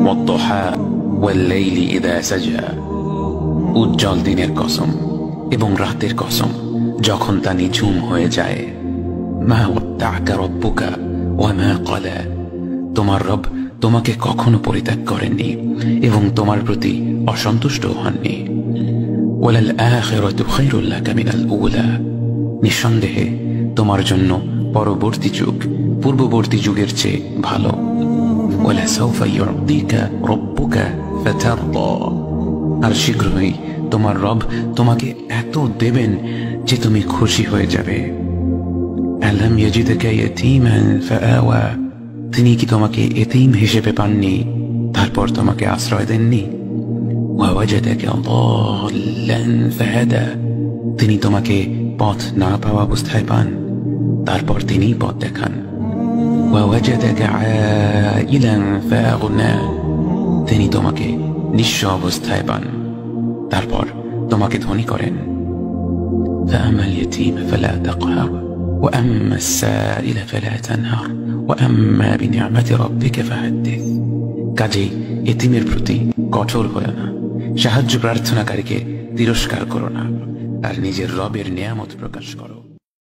ওয়াদ-দুহা ওয়াল-লাইলি ইযা সাজা। উজ্জ্বল দিনের কসম এবং রাতের কসম যখন তা নিঝুম হয়ে যায়। মা ওয়াদ্দা'কা রাব্বুকা ওয়া মা ক্বালা। তোমার রব তোমাকে কখনো পরিত্যাগ করেননি এবং তোমার প্রতি অসন্তুষ্ট হননি। ওয়ালাল আখিরাতু খায়রুল লাকা মিনাল উলা। নিঃসন্দেহে তোমার জন্য পরবর্তী যুগ পূর্ববর্তী যুগের চেয়ে ভালো। ওয়ালা সাওফা ইউ'তিকা রাব্বুকা ফাতারদা। আর শীঘ্রই তোমার রব তোমাকে এত দেবেন যে তুমি খুশি হয়ে যাবে। আলাম ইয়াজিদকা ইয়াতীমান ফাআওয়া। তিনি কি তোমাকে এতিম হিসেবে পাননি তারপর তোমাকে আশ্রয় দেননি? ওয়া ওয়াজাদাকা দাল্লান ফাহাদা। তিনি তোমাকে পথ না পাওয়া অবস্থায় পান তারপর তিনি পথ দেখান। ওয়া ওয়াজাদাকা আইলান ফাআগনা। তিনি তোমাকে নিঃস্ব অবস্থায় পান তারপর তোমাকে ধনী করেন। فأما اليتيم فلا تقهر وأما السائل فلا تنهر وأما بنعمة ربك فحدث। কাজেই এতিমের প্রতি কঠোর হয়ো না, সাহায্য প্রার্থনাকারীকে তিরস্কার করো না, আর নিজের রবের নিয়ামত প্রকাশ করো।